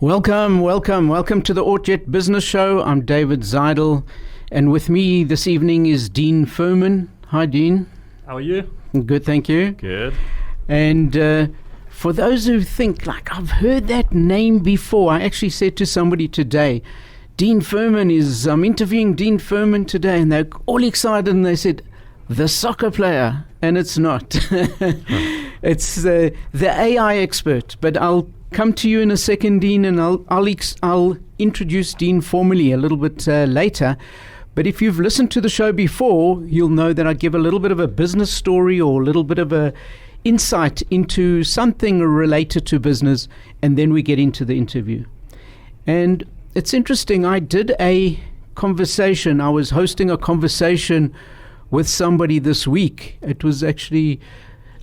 Welcome to the ORT Business Show. I'm David Zeidel, and with me this evening is Dean Furman. Hi, Dean. How are you? Good, thank you. Good. And for those who think, like, I've heard that name before, I actually said to somebody today, I'm interviewing Dean Furman today, and they're all excited, and they said, the soccer player, and it's not. It's the AI expert, but I'll come to you in a second, Dean, and I'll introduce Dean formally a little bit later. But if you've listened to the show before, you'll know that I give a little bit of a business story or a little bit of a insight into something related to business, and then we get into the interview. And it's interesting, I was hosting a conversation with somebody this week. It was actually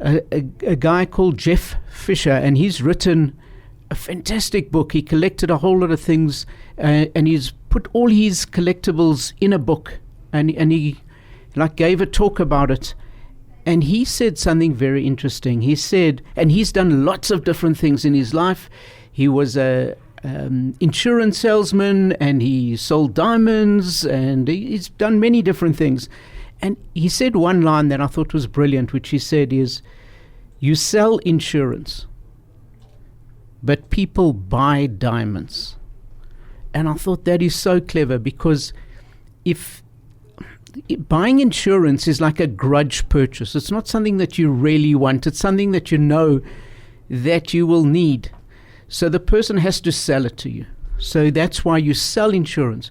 a guy called Jeff Fisher, and he's written a fantastic book. He collected a whole lot of things, and he's put all his collectibles in a book, and he gave a talk about it. And he said something very interesting. He said, and he's done lots of different things in his life. He was a insurance salesman, and he sold diamonds, and he's done many different things. And he said one line that I thought was brilliant, which he said is, you sell insurance, but people buy diamonds. And I thought that is so clever, because if buying insurance is like a grudge purchase, it's not something that you really want. It's something that you know that you will need. So the person has to sell it to you. So that's why you sell insurance.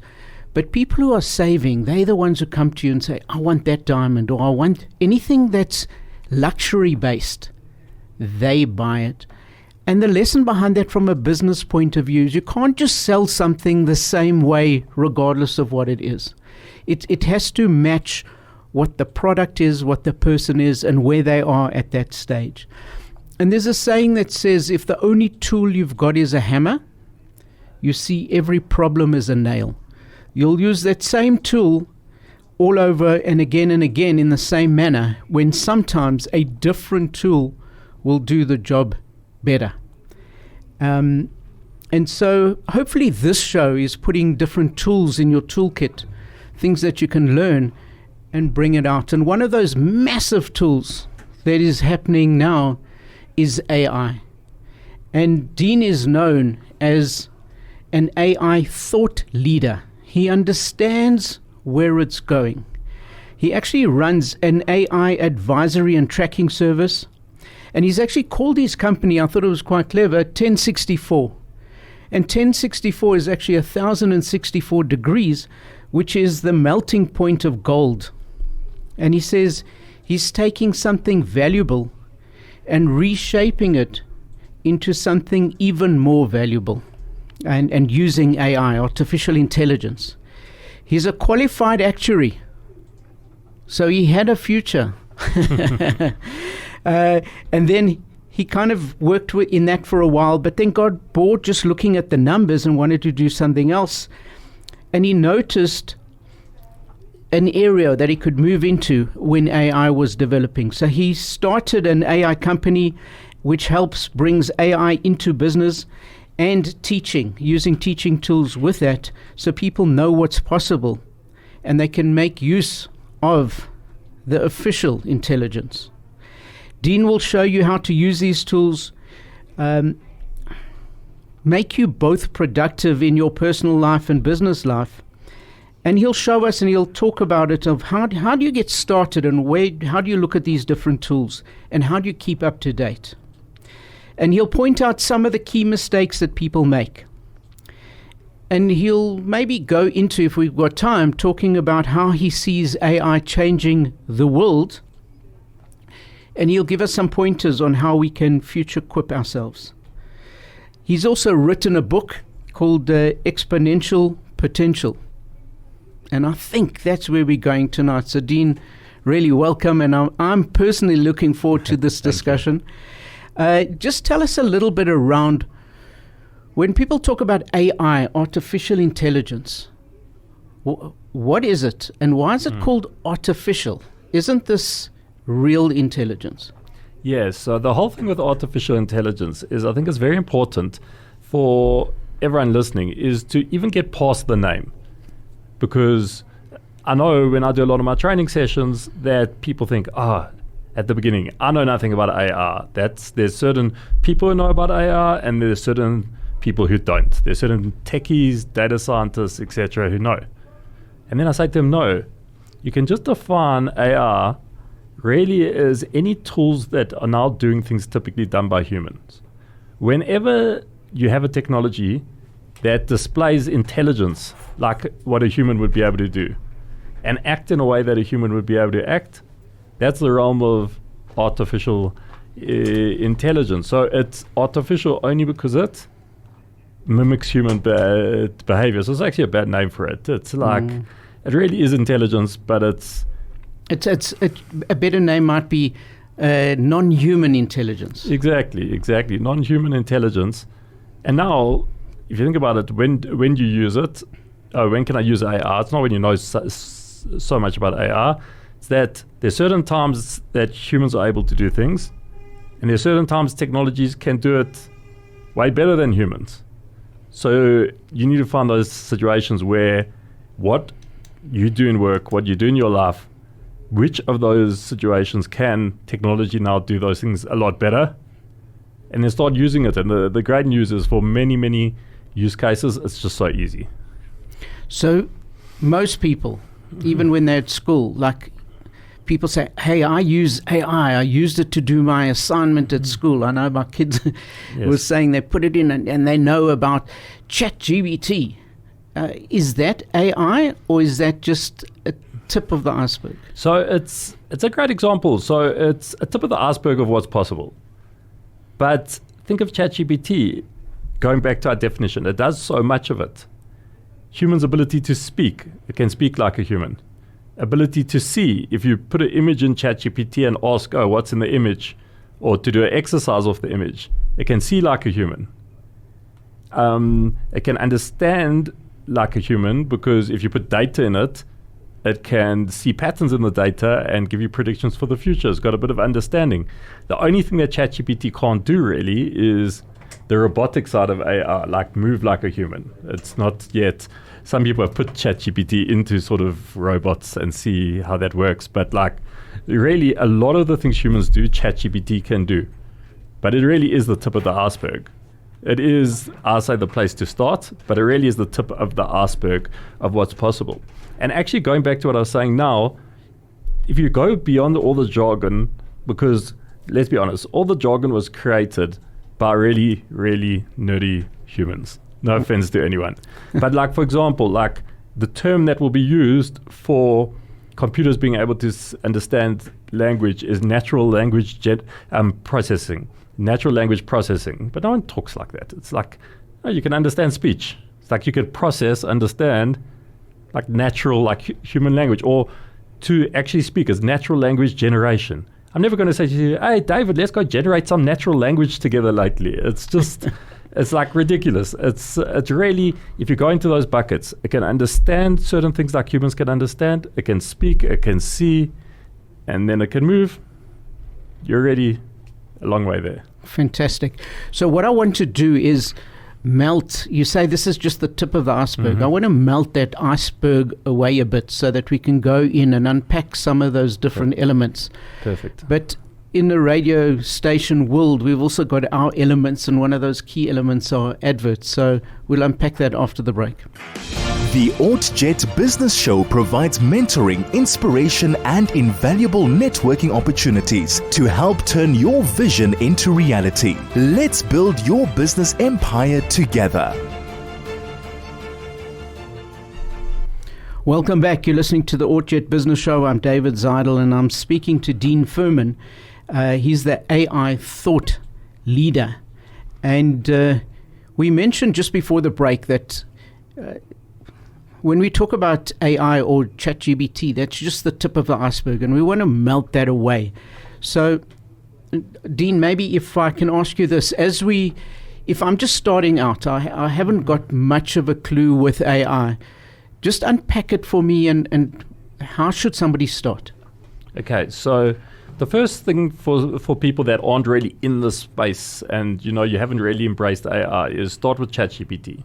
But people who are saving, they're the ones who come to you and say, I want that diamond, or I want anything that's luxury based. They buy it. And the lesson behind that from a business point of view is you can't just sell something the same way regardless of what it is. It has to match what the product is, what the person is, and where they are at that stage. And there's a saying that says, if the only tool you've got is a hammer, you see every problem as a nail. You'll use that same tool all over and again in the same manner, when sometimes a different tool will do the job better. And so hopefully this show is putting different tools in your toolkit, things that you can learn and bring it out. And one of those massive tools that is happening now is AI. And Dean is known as an AI thought leader. He understands where it's going. He actually runs an AI advisory and tracking service. And he's actually called his company, I thought it was quite clever, 1064. And 1064 is actually 1064 degrees, which is the melting point of gold. And he says he's taking something valuable and reshaping it into something even more valuable, and using AI, artificial intelligence. He's a qualified actuary, so he had a future. And then he kind of worked in that for a while, but then got bored just looking at the numbers and wanted to do something else. And he noticed an area that he could move into when AI was developing. So he started an AI company which brings AI into business and teaching, using teaching tools with that, so people know what's possible and they can make use of the official intelligence. Dean will show you how to use these tools, make you both productive in your personal life and business life. And he'll show us and he'll talk about it of how do you get started, and how do you look at these different tools, and how do you keep up to date. And he'll point out some of the key mistakes that people make. And he'll maybe go into, if we've got time, talking about how he sees AI changing the world. And he'll give us some pointers on how we can future-equip ourselves. He's also written a book called Exponential Potential. And I think that's where we're going tonight. So, Dean, really welcome. And I'm personally looking forward to this discussion. Just tell us a little bit around, when people talk about AI, artificial intelligence, what is it? And why is it called artificial? Isn't this real intelligence? Yes, so the whole thing with artificial intelligence is, I think it's very important for everyone listening is to even get past the name. Because I know when I do a lot of my training sessions that people think, at the beginning, I know nothing about AR. There's certain people who know about AR and there's certain people who don't. There's certain techies, data scientists, etc. who know. And then I say to them, no, you can just define AR really as any tools that are now doing things typically done by humans. Whenever you have a technology that displays intelligence like what a human would be able to do and act in a way that a human would be able to act, that's the realm of artificial intelligence. So it's artificial only because it mimics human behavior. So it's actually a bad name for it. It's like, it really is intelligence, but it's a better name might be non-human intelligence. Exactly. Non-human intelligence. And now, if you think about it, when you use it, when can I use AR? It's not when you know so much about AR. It's that there's certain times that humans are able to do things, and there's certain times technologies can do it way better than humans. So you need to find those situations where what you do in work, what you do in your life, which of those situations can technology now do those things a lot better, and then start using it. And the great news is for many, many use cases, it's just so easy. So most people, even when they're at school, like people say, hey, I use AI. I used it to do my assignment at school. I know my kids were saying they put it in and they know about ChatGPT. Is that AI or is that just a tip of the iceberg? So it's a great example. So it's a tip of the iceberg of what's possible. But think of ChatGPT, going back to our definition, it does so much of it. Human's ability to speak, it can speak like a human. Ability to see, if you put an image in ChatGPT and ask, what's in the image? Or to do an exercise off the image, it can see like a human. It can understand like a human because if you put data in it, it can see patterns in the data and give you predictions for the future. It's got a bit of understanding. The only thing that ChatGPT can't do really is the robotic side of AR, like move like a human. It's not yet. Some people have put ChatGPT into sort of robots and see how that works. But like really a lot of the things humans do, ChatGPT can do. But it really is the tip of the iceberg. It is, I'll say, the place to start, but it really is the tip of the iceberg of what's possible. And actually going back to what I was saying now, if you go beyond all the jargon, because let's be honest, all the jargon was created by really, really nerdy humans. No offense to anyone. But like, for example, like the term that will be used for computers being able to understand language is natural language processing. Natural language processing. But no one talks like that. It's like, you can understand speech. It's like you could understand like natural, like human language, or to actually speak as natural language generation. I'm never going to say to you, hey, David, let's go generate some natural language together lately. It's just, it's like ridiculous. It's really, if you go into those buckets, it can understand certain things like humans can understand. It can speak, it can see, and then it can move. You're already a long way there. Fantastic. So what I want to do is melt, you say this is just the tip of the iceberg. Mm-hmm. I want to melt that iceberg away a bit so that we can go in and unpack some of those different elements. Perfect. But in the radio station world, we've also got our elements, and one of those key elements are adverts. So we'll unpack that after the break. The ORT Business Show provides mentoring, inspiration, and invaluable networking opportunities to help turn your vision into reality. Let's build your business empire together. Welcome back. You're listening to the ORT Business Show. I'm David Zeidel, and I'm speaking to Dean Furman. He's the AI thought leader. And we mentioned just before the break that when we talk about AI or ChatGPT, that's just the tip of the iceberg, and we want to melt that away. So, Dean, maybe if I can ask you this, if I'm just starting out, I haven't got much of a clue with AI, just unpack it for me, and how should somebody start? Okay, so The first thing for people that aren't really in this space and you haven't really embraced AI is start with ChatGPT.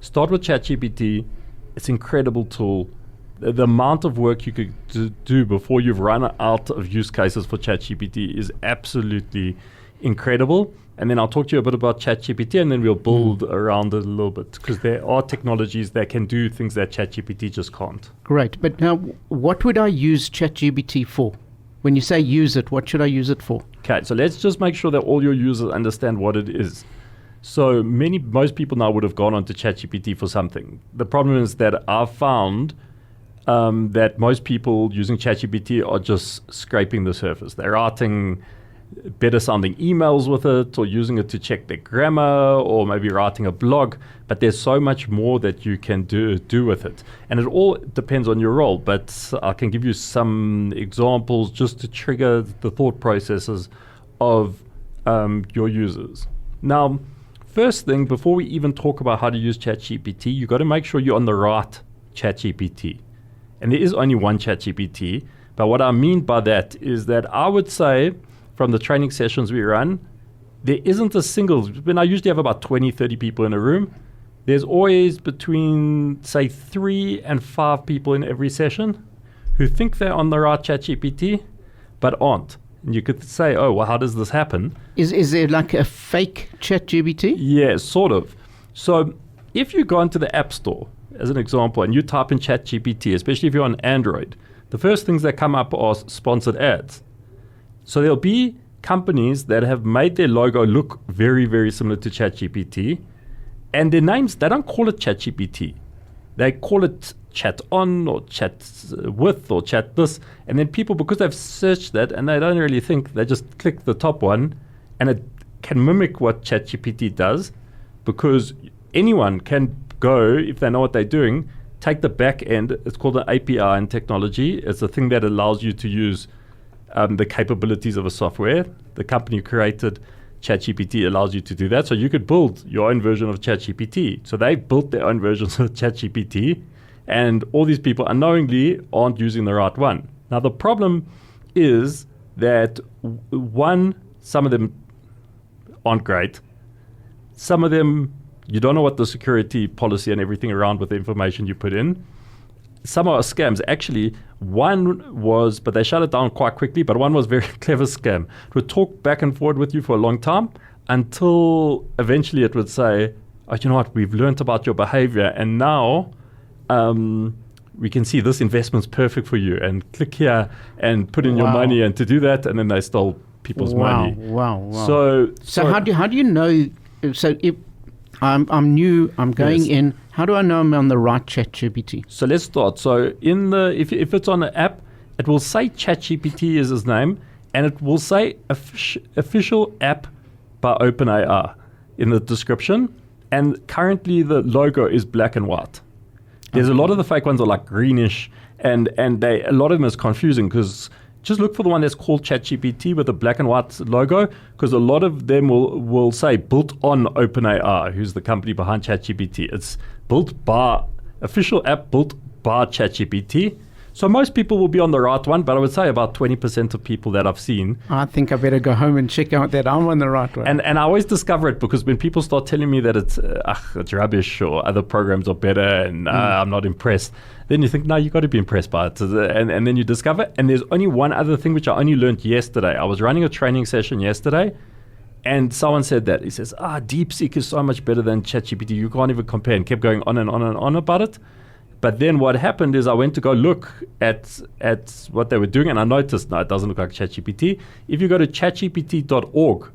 Start with ChatGPT. It's an incredible tool. The amount of work you could do before you've run out of use cases for ChatGPT is absolutely incredible. And then I'll talk to you a bit about ChatGPT, and then we'll build around it a little bit, because there are technologies that can do things that ChatGPT just can't. Great. But now, what would I use ChatGPT for? When you say use it, what should I use it for? Okay, so let's just make sure that all your users understand what it is. So most people now would have gone onto ChatGPT for something. The problem is that I've found that most people using ChatGPT are just scraping the surface. They're writing better sounding emails with it, or using it to check their grammar, or maybe writing a blog, but there's so much more that you can do with it. And it all depends on your role, but I can give you some examples just to trigger the thought processes of your users. Now, first thing, before we even talk about how to use ChatGPT, you've got to make sure you're on the right ChatGPT. And there is only one ChatGPT, but what I mean by that is that I would say, from the training sessions we run, there isn't a single, when I usually have about 20, 30 people in a room, there's always between, say, 3 and 5 people in every session who think they're on the right ChatGPT, but aren't. And you could say, oh, well, how does this happen? Is there like a fake ChatGPT? Yeah, sort of. So if you go into the App Store, as an example, and you type in ChatGPT, especially if you're on Android, the first things that come up are sponsored ads. So there'll be companies that have made their logo look very, very similar to ChatGPT, and their names, they don't call it ChatGPT. They call it Chat On, or Chat With, or Chat This, and then people, because they've searched that and they don't really think, they just click the top one, and it can mimic what ChatGPT does, because anyone can go, if they know what they're doing, take the back end. It's called an API in technology. It's a thing that allows you to use the capabilities of a software. The company who created ChatGPT allows you to do that. So you could build your own version of ChatGPT. So they've built their own versions of ChatGPT, and all these people unknowingly aren't using the right one. Now, the problem is that, one, some of them aren't great. Some of them, you don't know what the security policy and everything around with the information you put in. Some are scams. Actually, one was, but they shut it down quite quickly, but one was a very clever scam. It would talk back and forward with you for a long time until eventually it would say, oh, you know what, we've learned about your behavior, and now we can see this investment's perfect for you, and click here and put in your money, and to do that, and then they stole people's money. Wow. So how do you know? So if I'm new, I'm going in. How do I know I'm on the right ChatGPT? So let's start. So if it's on the app, it will say ChatGPT is his name, and it will say official app by OpenAI in the description. And currently the logo is black and white. There's a lot of the fake ones are like greenish, and a lot of them is confusing, because just look for the one that's called ChatGPT with a black and white logo, because a lot of them will say built on OpenAI, who's the company behind ChatGPT. It's built by, official app built by ChatGPT. So most people will be on the right one, but I would say about 20% of people that I've seen. I think I better go home and check out that I'm on the right one. And I always discover it, because when people start telling me that it's rubbish, or other programs are better, and I'm not impressed, then you think, no, you've got to be impressed by it. And then you discover, and there's only one other thing which I only learned yesterday. I was running a training session yesterday, and someone said that. He says, DeepSeek is so much better than ChatGPT. You can't even compare, and kept going on and on and on about it. But then what happened is I went to go look at what they were doing, and I noticed, no, it doesn't look like ChatGPT. If you go to chatgpt.org,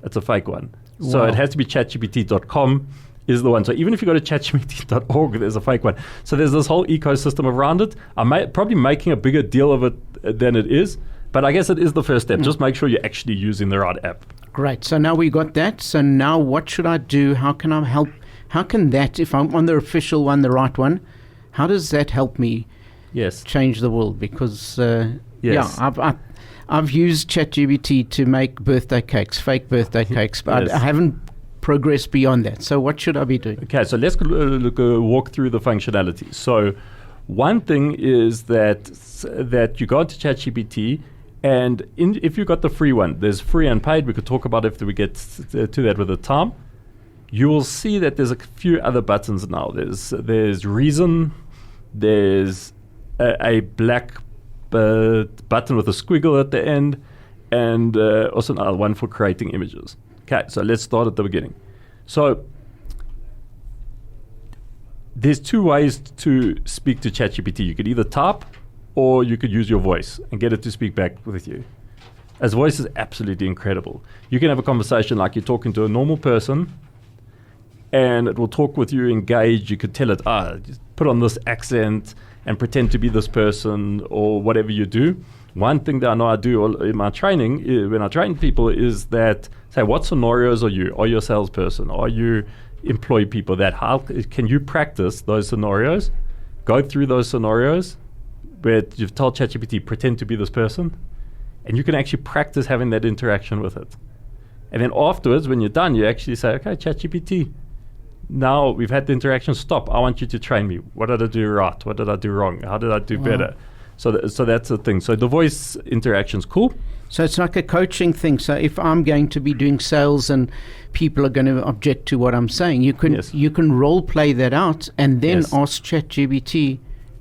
it's a fake one. Wow. So it has to be chatgpt.com is the one. So even if you go to chatgpt.org, there's a fake one. So there's this whole ecosystem around it. I'm probably making a bigger deal of it than it is, but I guess it is the first step. Just make sure you're actually using the right app. Great. So now we got that. So now what should I do? How can I help? How can that, if I'm on the official one, the right one, how does that help me change the world? Because, I've used ChatGPT to make birthday cakes, fake birthday cakes, but I haven't progressed beyond that. So what should I be doing? Okay, so let's walk through the functionality. So One thing is that you go into ChatGPT, and if you got the free one, there's free and paid. We could talk about if we get to that with the time. You will see that there's a few other buttons now. There's reason, there's a black button with a squiggle at the end, and also another one for creating images. Okay, so let's start at the beginning. So there's two ways to speak to ChatGPT. You could either type, or you could use your voice and get it to speak back with you. As voice is absolutely incredible. You can have a conversation like you're talking to a normal person, and it will talk with you, engage. You could tell it, just put on this accent and pretend to be this person, or whatever you do. One thing that I know I do in my training, when I train people, is that, say, what scenarios are you? Are you a salesperson? Are you employ people? How can you practice those scenarios? Go through those scenarios where you've told ChatGPT, pretend to be this person, and you can actually practice having that interaction with it. And then afterwards, when you're done, you actually say, okay, ChatGPT, now we've had the interaction, stop. I want you to train me. What did I do right? What did I do wrong? How did I do better? So that's the thing. So the voice interaction's cool. So it's like a coaching thing. So if I'm going to be doing sales and people are going to object to what I'm saying, you can role play that out and then ask ChatGPT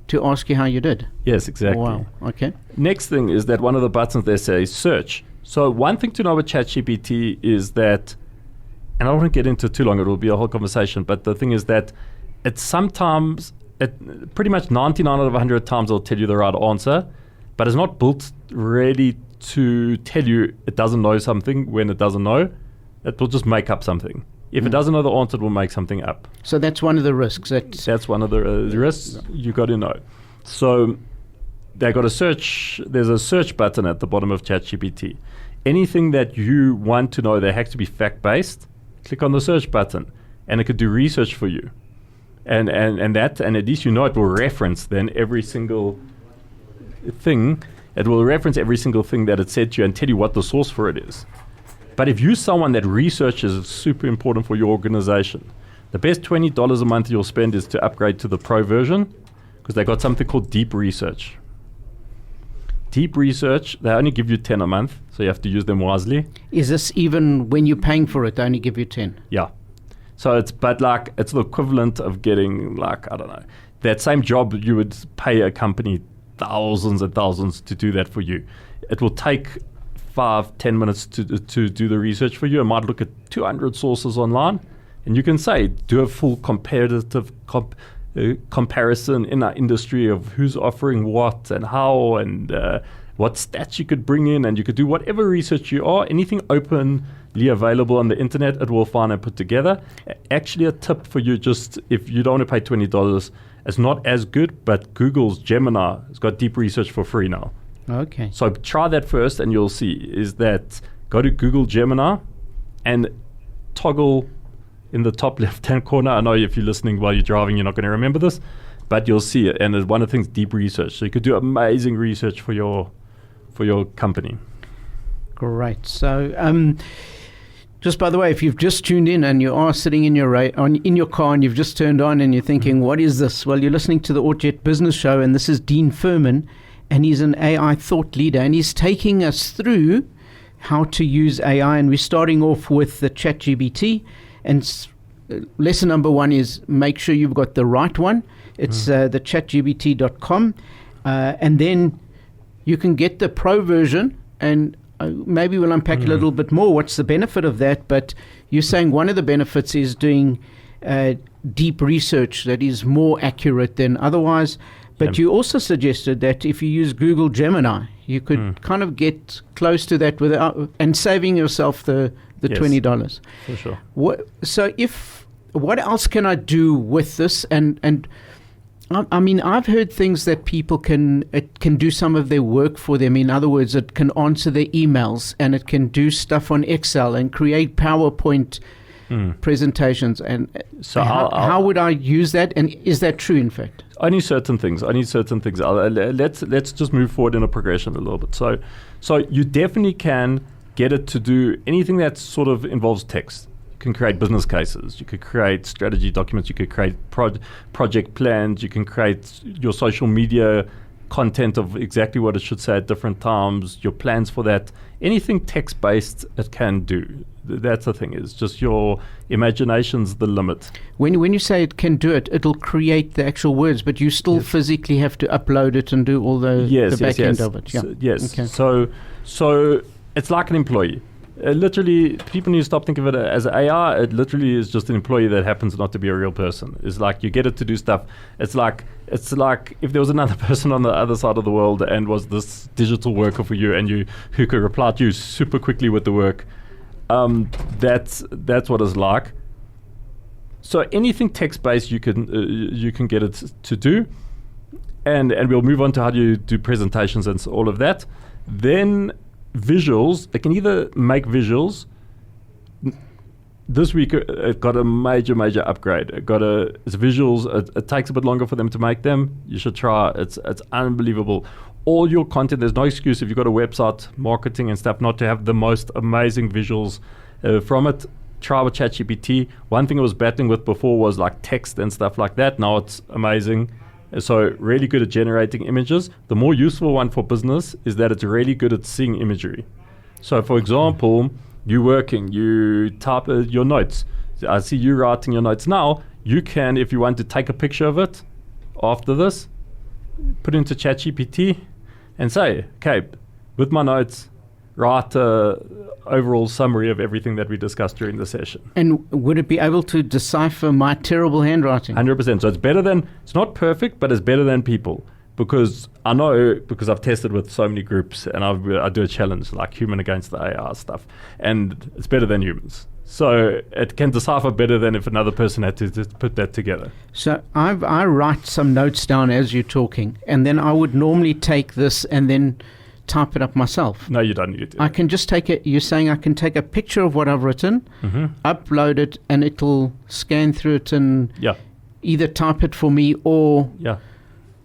to ask you how you did. Yes, exactly. Wow. Okay. Next thing is that one of the buttons there says search. So one thing to know with ChatGPT is that, and I don't want to get into it too long, it will be a whole conversation, but the thing is that it's sometimes, pretty much 99 out of 100 times it'll tell you the right answer, but it's not built ready to tell you it doesn't know something when it doesn't know. It will just make up something. If it doesn't know the answer, it will make something up. So that's one of the risks. That's one of the risks you got to know. So they got a search. There's a search button at the bottom of ChatGPT. Anything that you want to know, they have to be fact-based. Click on the search button, and it could do research for you. And at least you know it will reference then every single thing. It will reference every single thing that it said to you and tell you what the source for it is. But if you're someone that research is super important for your organization, the best $20 a month you'll spend is to upgrade to the pro version, because they got something called deep research. Deep research, they only give you 10 a month, so you have to use them wisely. Is this even when you're paying for it, they only give you 10? Yeah. So it's the equivalent of getting, I don't know, that same job you would pay a company thousands and thousands to do that for you. It will take 5-10 minutes to do the research for you. It might look at 200 sources online, and you can say, do a full comparative comparison in our industry of who's offering what and how, and what stats you could bring in, and you could do whatever research you are. Anything openly available on the internet, it will find and put together. Actually, a tip for you, just if you don't want to pay $20, it's not as good, but Google's Gemini has got deep research for free now. Okay. So try that first, and you'll see is that go to Google Gemini and toggle in the top left-hand corner. I know if you're listening while you're driving, you're not going to remember this, but you'll see it. And it's one of the things, deep research. So you could do amazing research for your company. Great. So just by the way, if you've just tuned in and you are sitting in your car and you've just turned on and you're thinking, what is this? Well, you're listening to the ORT Business Show, and this is Dean Furman, and he's an AI thought leader, and he's taking us through how to use AI, and we're starting off with the ChatGPT. And lesson number 1 is make sure you've got the right one. It's the chatgpt.com. And then you can get the pro version, and maybe we'll unpack a little bit more what's the benefit of that. But you're saying one of the benefits is doing deep research that is more accurate than otherwise. But you also suggested that if you use Google Gemini, you could kind of get close to that without and saving yourself the $20. For sure. What else can I do with this? And I mean, I've heard things that people can do some of their work for them. In other words, it can answer their emails, and it can do stuff on Excel and create PowerPoint presentations. And so how would I use that? And is that true, in fact? Only certain things. Let's just move forward in a progression a little bit. So you definitely can get it to do anything that sort of involves text. You can create business cases. You could create strategy documents. You could create project plans. You can create your social media content of exactly what it should say at different times, your plans for that. Anything text-based it can do. That's the thing, is just your imagination's the limit. When you say it can do it, it'll create the actual words, but you still physically have to upload it and do all the back end of it. Yeah. Yes. Okay. So it's like an employee. Literally, people need to stop thinking of it as AI. It literally is just an employee that happens not to be a real person. It's like you get it to do stuff. It's like if there was another person on the other side of the world and was this digital worker for you, and who could reply to you super quickly with the work. That's what it's like. So anything text-based you can get it to do, and we'll move on to how do you do presentations and all of that. Then visuals, it can either make visuals. This week it got a major upgrade. It's visuals. It takes a bit longer for them to make them. You should try. It's unbelievable. All your content, there's no excuse if you've got a website, marketing and stuff, not to have the most amazing visuals from it. Try with ChatGPT. One thing I was battling with before was like text and stuff like that. Now it's amazing. So really good at generating images. The more useful one for business is that it's really good at seeing imagery. So for example, you're working, you type your notes. I see you writing your notes now. You can, if you want to take a picture of it after this, put it into ChatGPT and say, okay, with my notes, write an overall summary of everything that we discussed during the session. And would it be able to decipher my terrible handwriting? 100%. So it's better than, it's not perfect, but it's better than people. Because I know, because I've tested with so many groups, and I do a challenge like human against the AI stuff, and it's better than humans. So it can decipher better than if another person had to put that together. So I write some notes down as you're talking, and then I would normally take this and then type it up myself. No, you don't need to. I can just take it. You're saying I can take a picture of what I've written, upload it, and it'll scan through it and either type it for me or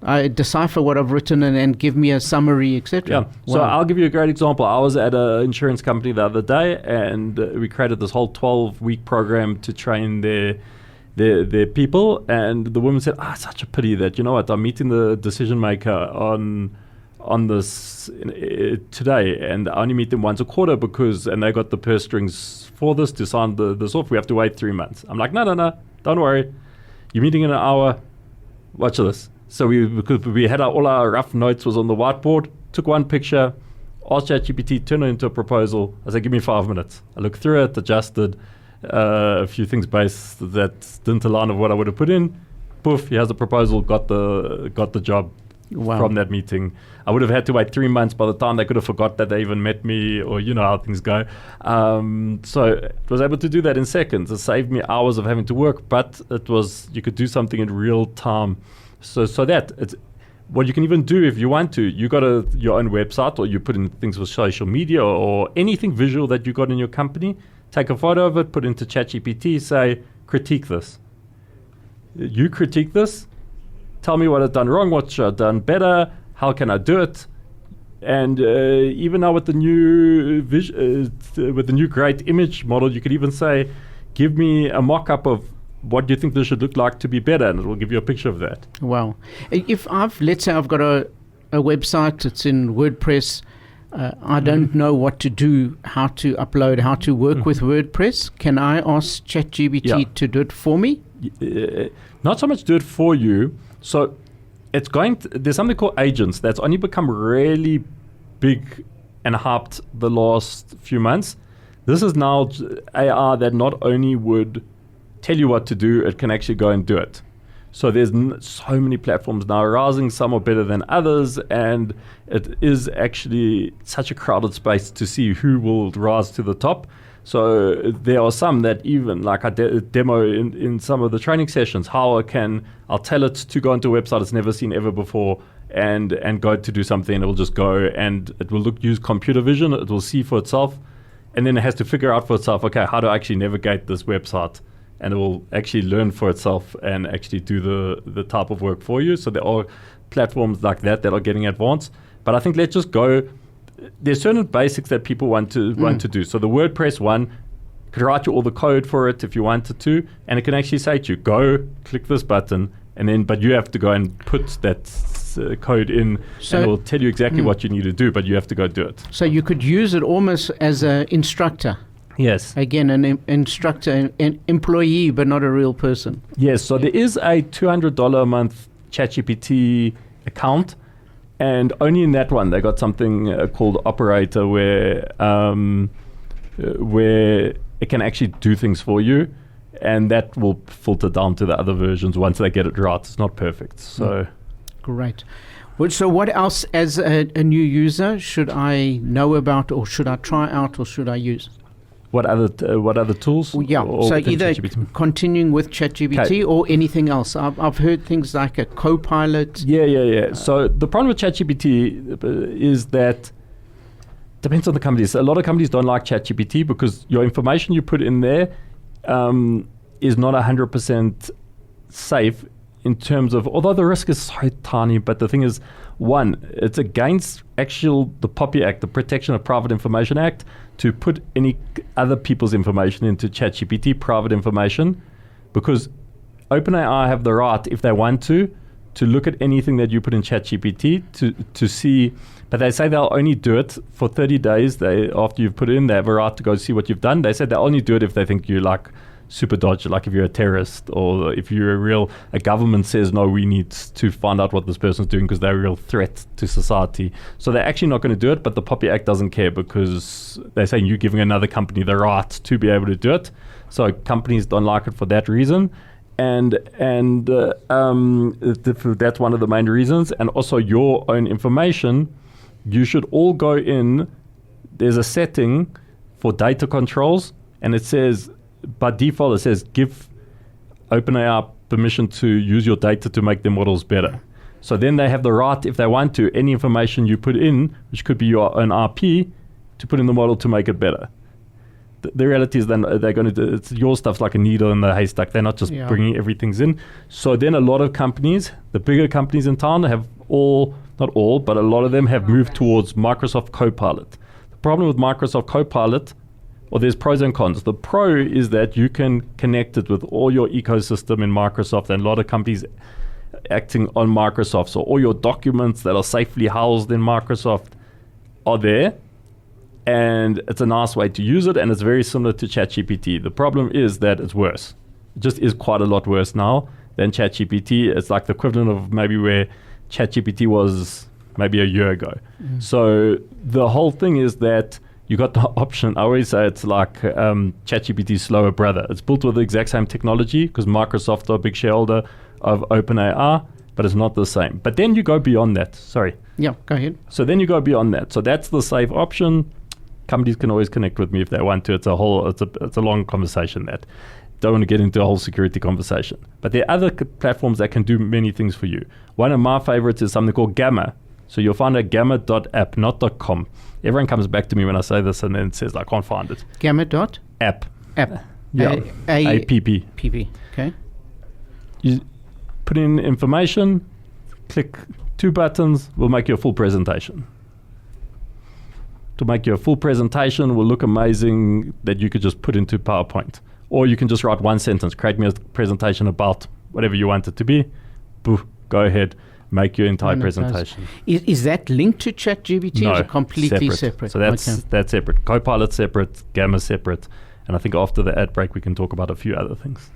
I decipher what I've written and give me a summary, etc. Yeah. So I'll give you a great example. I was at an insurance company the other day, and we created this whole 12-week program to train their people. And the woman said, such a pity that, you know what, I'm meeting the decision maker on this today, and I only meet them once a quarter and they got the purse strings for this to sign this off. We have to wait 3 months. I'm like, no, don't worry. You're meeting in an hour. Watch this. So because we had all our rough notes was on the whiteboard, took one picture, asked ChatGPT, turned it into a proposal. I said, give me 5 minutes. I looked through it, adjusted a few things based that didn't align with what I would have put in. Poof, he has a proposal, got the job from that meeting. I would have had to wait 3 months. By the time they could have forgot that they even met me, or you know how things go. So it was able to do that in seconds. It saved me hours of having to work, but you could do something in real time. So that it's what you can even do if you want to. You got your own website, or you put in things with social media or anything visual that you got in your company. Take a photo of it, put it into ChatGPT, say, critique this. You critique this. Tell me what I've done wrong, what should I've done better, how can I do it? And even now with the new great image model, you could even say, give me a mock-up of what do you think this should look like to be better, and it will give you a picture of that. Wow. If let's say I've got a website, it's in WordPress, I don't know what to do, how to upload, how to work with WordPress. Can I ask ChatGPT to do it for me? Not so much do it for you. So there's something called agents that's only become really big and hyped the last few months. This is now AI that not only would tell you what to do, it can actually go and do it. So there's so many platforms now rising. Some are better than others, and it is actually such a crowded space to see who will rise to the top. So there are some that even, like I demo in some of the training sessions, how I'll tell it to go into a website it's never seen ever before and go to do something, and it will just go, and it will use computer vision, it will see for itself, and then it has to figure out for itself, okay, how do I actually navigate this website? And it will actually learn for itself and actually do the type of work for you. So there are platforms like that are getting advanced. But I think let's just go. There's certain basics that people want to do. So the WordPress one, could write you all the code for it if you wanted to, and it can actually say to you, go click this button, and then but you have to go and put that code in, So- and it will tell you exactly what you need to do, but you have to go do it. So you could use it almost as an instructor. Yes. Again, an instructor, an employee, but not a real person. Yes, so there is a $200 a month ChatGPT account, and only in that one they got something called Operator, where it can actually do things for you, and that will filter down to the other versions once they get it right. It's not perfect, so Great. Well, so what else, as a new user, should I know about, or should I try out, or should I use? what other tools? Well, yeah, or so within either ChatGPT? continuing with ChatGPT Okay. or anything else. I've heard things like a co-pilot. Yeah. So the problem with ChatGPT is that depends on the companies. A lot of companies don't like ChatGPT because your information you put in there is not 100% safe in terms of, although the risk is so tiny, but the thing is, one, it's against the POPI Act, the Protection of Private Information Act, to put any other people's information into ChatGPT, private information, because OpenAI have the right, if they want to look at anything that you put in ChatGPT to see, but they say they'll only do it for 30 days. After you've put it in, they have a right to go see what you've done. They said they'll only do it if they think you like super dodgy, like if you're a terrorist, or if you're a government says, no, we need to find out what this person's doing because they're a real threat to society. So they're actually not going to do it, but the POPI Act doesn't care because they're saying you're giving another company the right to be able to do it. So companies don't like it for that reason. And that's one of the main reasons. And also your own information, you should all go in. There's a setting for data controls, and it says, by default, it says give OpenAI permission to use your data to make their models better. So then they have the right, if they want to, any information you put in, which could be your own IP, to put in the model to make it better. The reality is then they're going to do, it's your stuff's like a needle in the haystack. They're not just bringing everything's in. So then a lot of companies, the bigger companies in town, have not all, but a lot of them have moved towards Microsoft Copilot. The problem with Microsoft Copilot, or there's pros and cons. The pro is that you can connect it with all your ecosystem in Microsoft, and a lot of companies acting on Microsoft. So all your documents that are safely housed in Microsoft are there, and it's a nice way to use it, and it's very similar to ChatGPT. The problem is that it's worse. It just is quite a lot worse now than ChatGPT. It's like the equivalent of maybe where ChatGPT was maybe a year ago. So the whole thing is that you got the option. I always say it's like ChatGPT's slower brother. It's built with the exact same technology because Microsoft are a big shareholder of OpenAI, but it's not the same. But then you go beyond that. Sorry. Yeah, go ahead. So then you go beyond that. So that's the safe option. Companies can always connect with me if they want to. It's a long conversation that. Don't want to get into a whole security conversation. But there are other platforms that can do many things for you. One of my favorites is something called Gamma. So you'll find it gamma.app, not .com. Everyone comes back to me when I say this and then says, I can't find it. Gamma dot? App. App. Yeah. A-P-P. PP. Okay. You put in information, click 2 buttons, will make you a full presentation. To make you a full presentation will look amazing that you could just put into PowerPoint. Or you can just write one sentence, create me a presentation about whatever you want it to be. Boo, go ahead. Make your entire presentation. Is that linked to ChatGPT? No, or is it completely separate? So that's separate. Copilot separate, Gamma separate. And I think after the ad break, we can talk about a few other things.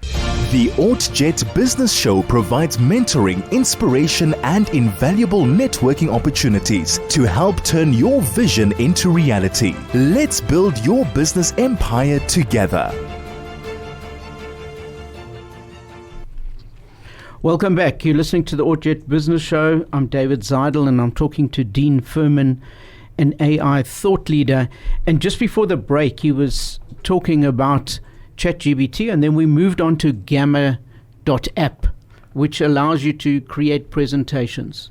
The ORT Business Show provides mentoring, inspiration, and invaluable networking opportunities to help turn your vision into reality. Let's build your business empire together. Welcome back. You're listening to the ORT Business Show. I'm David Zeidel, and I'm talking to Dean Furman, an AI thought leader. And just before the break, he was talking about ChatGPT, and then we moved on to Gamma.app, which allows you to create presentations.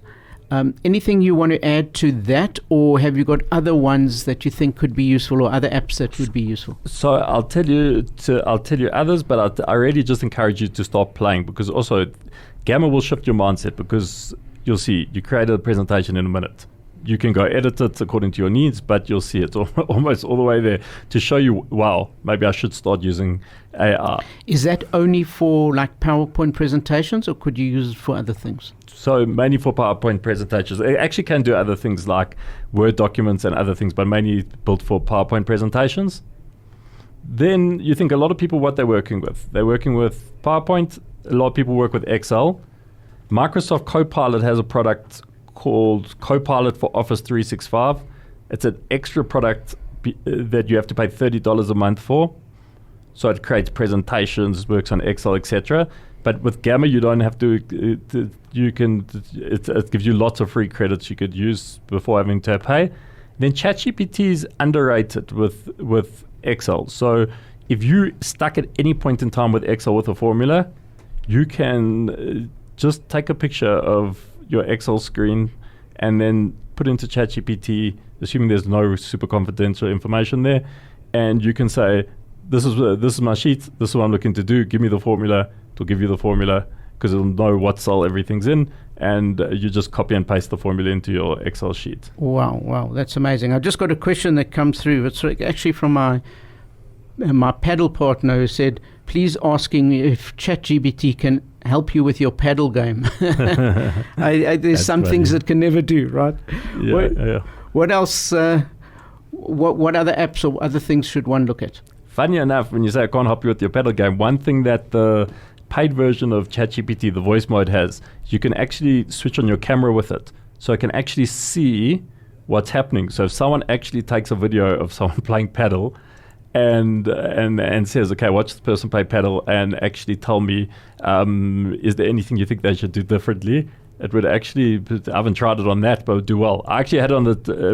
Anything you want to add to that, or have you got other ones that you think could be useful, or other apps that would be useful? So I'll tell you others, but I really just encourage you to start playing, because also Gamma will shift your mindset, because you'll see you create a presentation in a minute. you can go edit it according to your needs, but you'll see it almost all the way there to show you, wow, maybe I should start using AR. Is that only for like PowerPoint presentations, or could you use it for other things? So mainly for PowerPoint presentations. It actually can do other things like Word documents and other things, but mainly built for PowerPoint presentations. Then you think a lot of people, what they're working with. They're working with PowerPoint. A lot of people work with Excel. Microsoft Copilot has a product called Copilot for Office 365. It's an extra product that you have to pay $30 a month for. So it creates presentations, works on Excel, etc. But with Gamma, you don't have to. It gives you lots of free credits you could use before having to pay. Then ChatGPT is underrated with Excel. So if you stuck at any point in time with Excel with a formula, you can just take a picture of your Excel screen and then put into ChatGPT, assuming there's no super confidential information there, and you can say, this is my sheet, this is what I'm looking to do, give me the formula. It'll give you the formula because it'll know what cell everything's in, and you just copy and paste the formula into your Excel sheet. Wow, that's amazing. I just got a question that comes through. It's actually from my paddle partner, who said, please asking if ChatGPT can help you with your paddle game. There's some things it can never do, right? Yeah. What else? What other apps or other things should one look at? Funny enough, when you say I can't help you with your paddle game, one thing that the paid version of ChatGPT, the voice mode, has, you can actually switch on your camera with it. So it can actually see what's happening. So if someone actually takes a video of someone playing paddle and says, okay, watch this person play paddle and actually tell me, is there anything you think they should do differently? It would actually, I haven't tried it on that, but it would do well. I actually had it on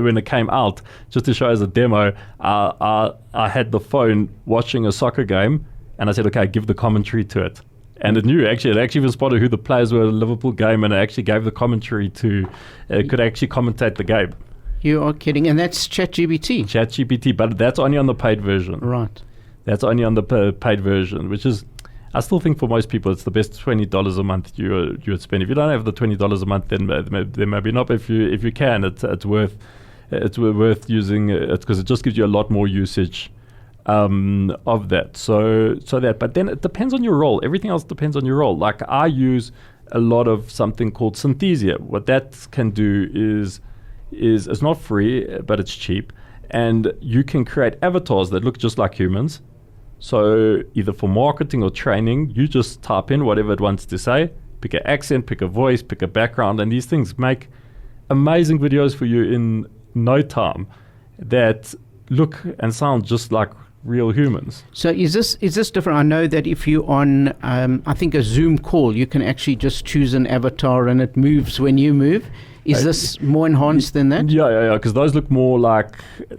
when it came out, just to show as a demo. I had the phone watching a soccer game, and I said, okay, give the commentary to it. And it knew, actually, it actually even spotted who the players were in the Liverpool game, and it actually gave the commentary to, it could actually commentate the game. You are kidding. And that's ChatGPT? ChatGPT, but that's only on the paid version. Right. That's only on the paid version, which is, I still think for most people it's the best $20 a month you would spend. If you don't have the $20 a month, then maybe not. But if you can, it's worth using it because it just gives you a lot more usage of that. So that, but then it depends on your role. Everything else depends on your role. Like I use a lot of something called Synthesia. What that can do is it's not free, but it's cheap, and you can create avatars that look just like humans. So either for marketing or training, you just type in whatever it wants to say, pick an accent, pick a voice, pick a background, and these things make amazing videos for you in no time that look and sound just like real humans. So is this different? I know that if you're on, I think a Zoom call, you can actually just choose an avatar and it moves when you move. Is this more enhanced than that? Yeah, because those look more like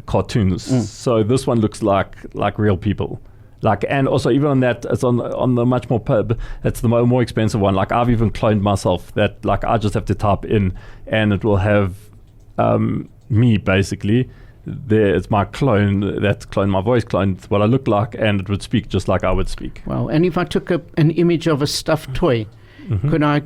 cartoons. So this one looks like real people. Like, and also even on that, it's on the much more it's the more expensive one. Like I've even cloned myself. That like I just have to type in, and it will have me basically. There, it's my clone that's cloned my voice, cloned what I look like, and it would speak just like I would speak. Wow! And if I took an image of a stuffed toy, could I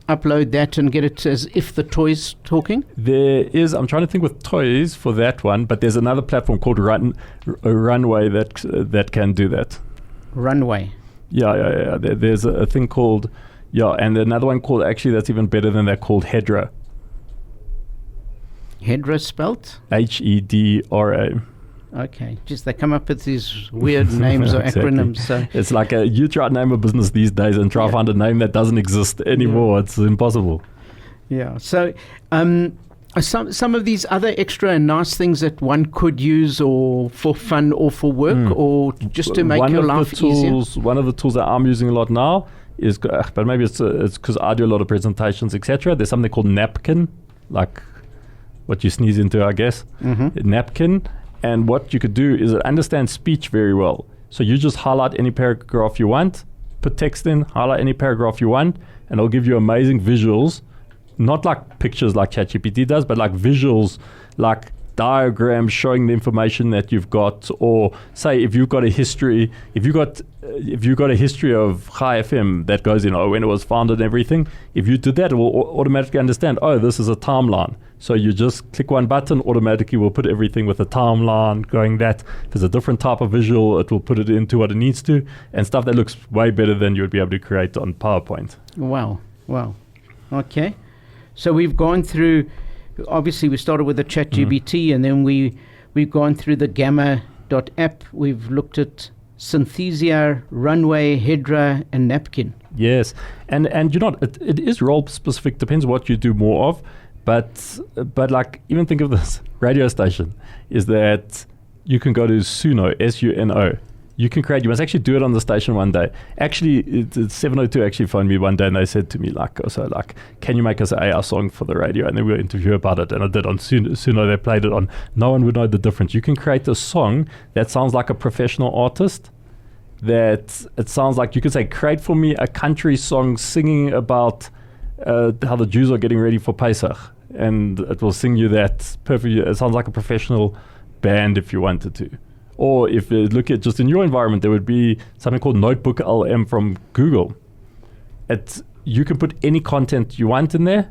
upload that and get it as if the toy's talking? There is. I'm trying to think with toys for that one, but there's another platform called Runway that can do that. Runway. Yeah. There's a thing called and another one called actually that's even better than that called Hedra. Hedra spelt? Hedra. Okay, just they come up with these weird names or exactly. acronyms. So it's like you try to name a business these days and try to find a name that doesn't exist anymore. Yeah. It's impossible. Yeah. So some of these other extra and nice things that one could use or for fun or for work or just to make your life easier. One of the tools that I'm using a lot now is, but maybe it's because I do a lot of presentations, etc. There's something called Napkin, like what you sneeze into, I guess. Napkin. And what you could do is it understands speech very well. So you just highlight any paragraph you want, put text in, highlight any paragraph you want, and it'll give you amazing visuals. Not like pictures like ChatGPT does, but like visuals, like diagrams showing the information that you've got. Or say if you've got a history, if you've got a history of High FM that goes in, when it was founded and everything, if you did that, it will automatically understand, this is a timeline. So you just click one button, automatically will put everything with a timeline going that. If there's a different type of visual, it will put it into what it needs to, and stuff that looks way better than you would be able to create on PowerPoint. Wow. Okay. So we've gone through, obviously we started with the ChatGPT, and then we've gone through the Gamma.app. We've looked at Synthesia, Runway, Hedra, and Napkin. Yes, and you know, it is role specific, depends what you do more of. But like, even think of this radio station, is that you can go to Suno, S-U-N-O. You can create, you must actually do it on the station one day. Actually, it's 702 actually phoned me one day, and they said to me, can you make us an AI song for the radio? And then we'll interview about it. And I did on Suno, they played it on. No one would know the difference. You can create a song that sounds like a professional artist, that it sounds like, you could say, create for me a country song singing about how the Jews are getting ready for Pesach, and it will sing you that perfectly. It sounds like a professional band if you wanted to. Or if you look at just in your environment, there would be something called Notebook LM from Google. You can put any content you want in there,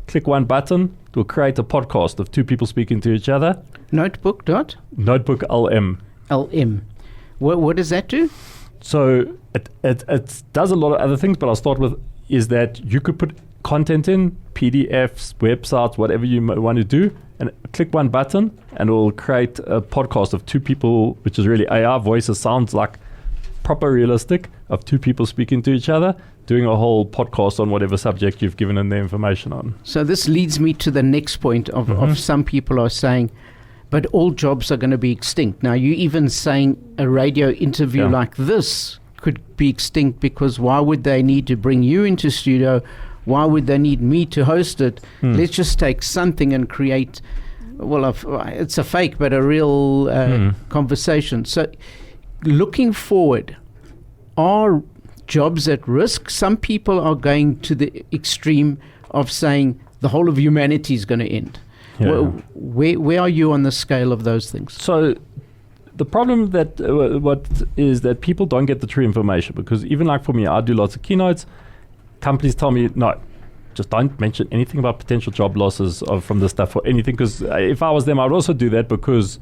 click one button, it will create a podcast of two people speaking to each other. Notebook LM. LM. What does that do? So it does a lot of other things, but I'll start with is that you could put content in, PDFs, websites, whatever you want to do, and click one button and it will create a podcast of two people, which is really AR voices, sounds like proper realistic, of two people speaking to each other, doing a whole podcast on whatever subject you've given them the information on. So this leads me to the next point of some people are saying, but all jobs are going to be extinct. Now, you even saying a radio interview like this could be extinct, because why would they need to bring you into studio? Why would they need me to host it? Let's just take something and create, it's a fake, but a real conversation. So looking forward, are jobs at risk? Some people are going to the extreme of saying the whole of humanity is going to end. Yeah. Where are you on the scale of those things? So the problem that is that people don't get the true information, because even like for me, I do lots of keynotes. Companies tell me, no, just don't mention anything about potential job losses from this stuff or anything, because if I was them, I would also do that, because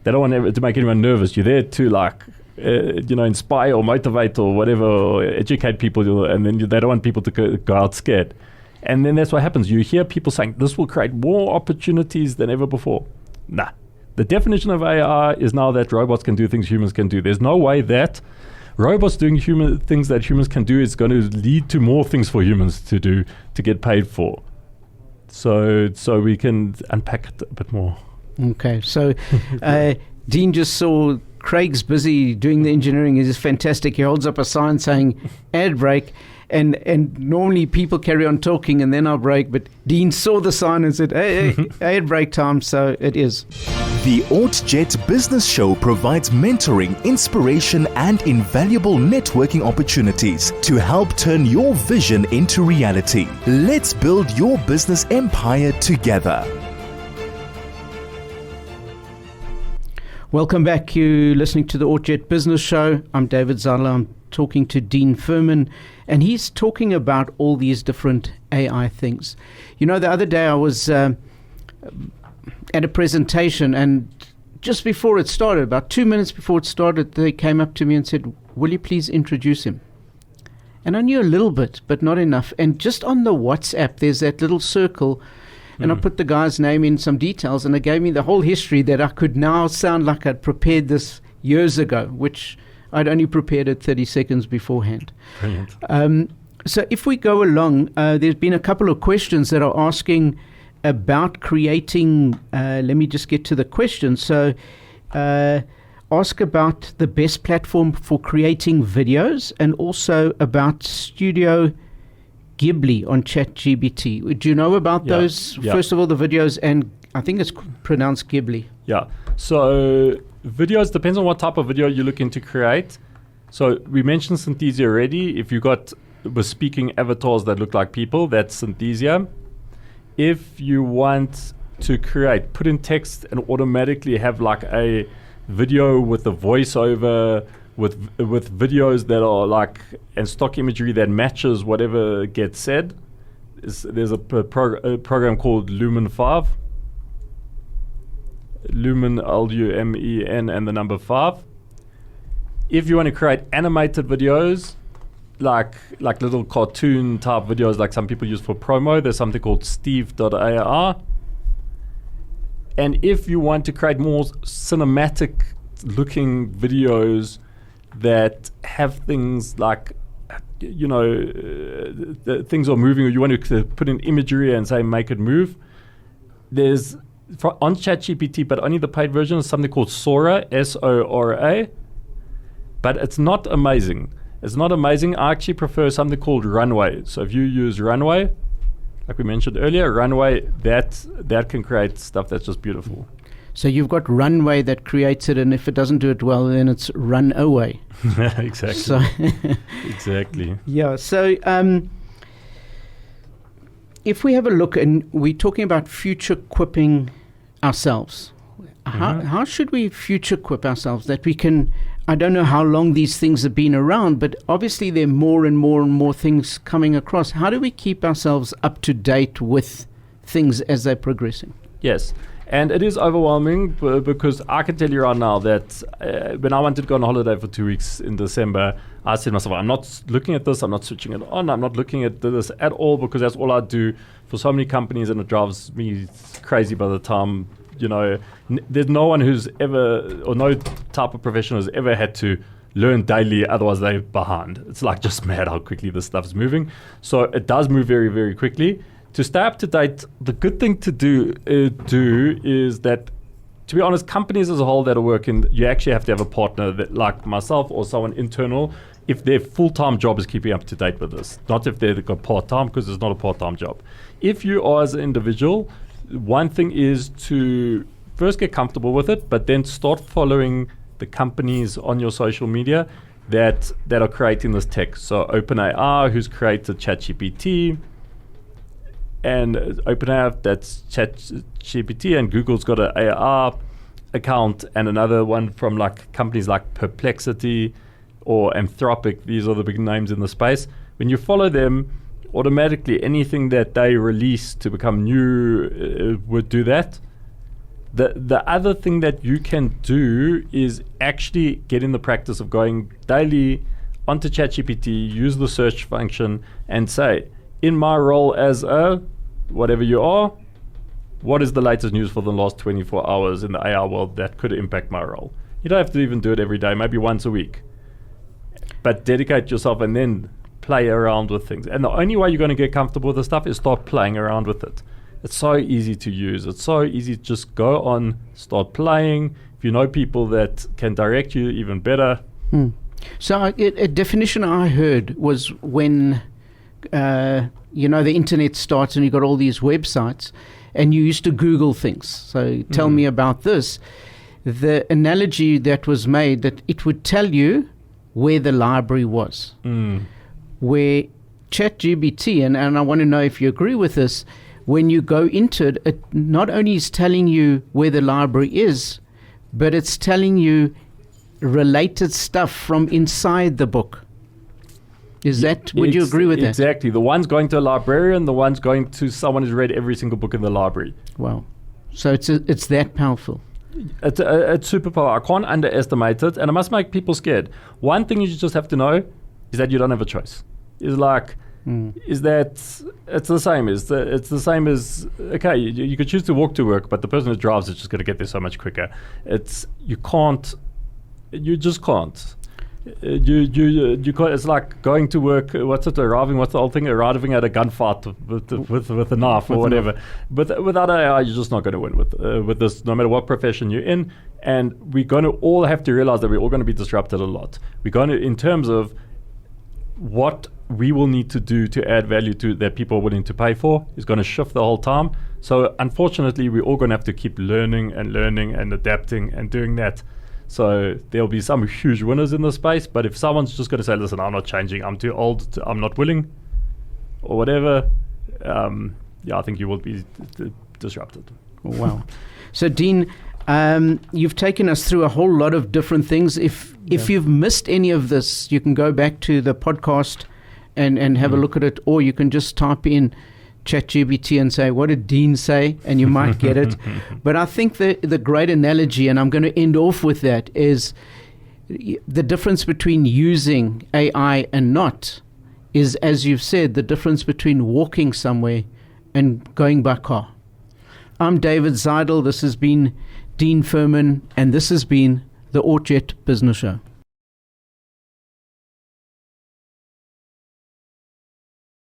they don't want to make anyone nervous. You're there to inspire or motivate or whatever, or educate people, and then they don't want people to go out scared. And then that's what happens. You hear people saying, this will create more opportunities than ever before. Nah. The definition of AI is now that robots can do things humans can do. There's no way that robots doing things that humans can do is going to lead to more things for humans to do, to get paid for. So we can unpack it a bit more. Okay. So Dean just saw Craig's busy doing the engineering. It is fantastic. He holds up a sign saying ad break. And normally people carry on talking and then I'll break, but Dean saw the sign and said, hey, ad break time, so it is. The ORT Business Show provides mentoring, inspiration, and invaluable networking opportunities to help turn your vision into reality. Let's build your business empire together. Welcome back. You're listening to the ORT Business Show. I'm David Zadler. I'm talking to Dean Furman, and he's talking about all these different AI things. You know, the other day I was at a presentation, and just before it started, about 2 minutes before it started, they came up to me and said, will you please introduce him? And I knew a little bit, but not enough. And just on the WhatsApp, there's that little circle, and I put the guy's name in, some details, and it gave me the whole history that I could now sound like I'd prepared this years ago, which I'd only prepared it 30 seconds beforehand. Brilliant. So if we go along, there's been a couple of questions that are asking about creating, let me just get to the question. So ask about the best platform for creating videos, and also about Studio Ghibli on ChatGPT. Do you know about those? Yeah. First of all, the videos, and I think it's pronounced Ghibli. Yeah. So videos, depends on what type of video you're looking to create. So we mentioned Synthesia already. If you with speaking avatars that look like people, that's Synthesia. If you want to put in text and automatically have like a video with a voiceover, with videos that are like, and stock imagery that matches whatever gets said, there's a program called Lumen 5. Lumen, Lumen, and the number 5. If you want to create animated videos, like little cartoon type videos like some people use for promo, there's something called steve.ar. And if you want to create more cinematic looking videos that have things like, things are moving, or you want to put in imagery and say make it move, there's on ChatGPT, but only the paid version, is something called Sora, Sora, but it's not amazing. It's not amazing. I actually prefer something called Runway. So if you use Runway, like we mentioned earlier, Runway, that can create stuff that's just beautiful. So you've got Runway that creates it, and if it doesn't do it well, then it's run away. Exactly. So exactly. Yeah. So if we have a look, and we're talking about future-quipping ourselves, how should we future-quip ourselves that we can? I don't know how long these things have been around, but obviously there are more and more and more things coming across. How do we keep ourselves up to date with things as they're progressing? Yes. And it is overwhelming because I can tell you right now that when I wanted to go on holiday for 2 weeks in December, I said to myself, I'm not looking at this, I'm not switching it on, I'm not looking at this at all, because that's all I do for so many companies, and it drives me crazy by the time, there's no one who's ever, or no type of professional has ever had to learn daily, otherwise they're behind. It's like just mad how quickly this stuff is moving. So it does move very, very quickly. To stay up to date, the good thing to do is that, to be honest, companies as a whole that are working, you actually have to have a partner that, like myself or someone internal, if their full-time job is keeping up to date with this, not if they've got part-time, because it's not a part-time job. If you are as an individual, one thing is to first get comfortable with it, but then start following the companies on your social media that are creating this tech. So OpenAI, who's created ChatGPT, and OpenAI, that's ChatGPT, and Google's got an AR account, and another one from like companies like Perplexity or Anthropic. These are the big names in the space. When you follow them, automatically anything that they release to become new would do that. The other thing that you can do is actually get in the practice of going daily onto ChatGPT, use the search function, and say, in my role as a whatever you are, what is the latest news for the last 24 hours in the AI world that could impact my role? You don't have to even do it every day, maybe once a week. But dedicate yourself and then play around with things. And the only way you're going to get comfortable with the stuff is start playing around with it. It's so easy to use. It's so easy to just go on, start playing. If you know people that can direct you, even better. So a definition I heard was when the internet starts and you got all these websites and you used to Google things. So tell me about this. The analogy that was made, that it would tell you where the library was. Where ChatGPT, and I want to know if you agree with this, when you go into it, it not only is telling you where the library is, but it's telling you related stuff from inside the book. Would you agree with that? Exactly. The one's going to a librarian, the one's going to someone who's read every single book in the library. Wow. So it's that powerful. It's super powerful. I can't underestimate it, and it must make people scared. One thing you just have to know is that you don't have a choice. Is that it's the same as okay, you could choose to walk to work, but the person who drives is just going to get there so much quicker. You just can't. You can't. It's like going to work. What's the old thing? Arriving at a gunfight with a knife or whatever. But without AI, you're just not going to win with this, no matter what profession you're in. And we're going to all have to realize that we're all going to be disrupted a lot. We're going to, in terms of what we will need to do to add value to that people are willing to pay for, is going to shift the whole time. So unfortunately, we're all going to have to keep learning and adapting and doing that. So there'll be some huge winners in the space, but if someone's just going to say, listen, I'm not changing, I'm too old, I'm not willing, or whatever, I think you will be disrupted. Wow. So Dean, you've taken us through a whole lot of different things. If you've missed any of this, you can go back to the podcast and have a look at it, or you can just type in ChatGPT and say, what did Dean say? And you might get it. But I think the great analogy, and I'm going to end off with that, is the difference between using AI and not is, as you've said, the difference between walking somewhere and going by car. I'm David Zeidel. This has been Dean Furman, and this has been the ORT Business Show.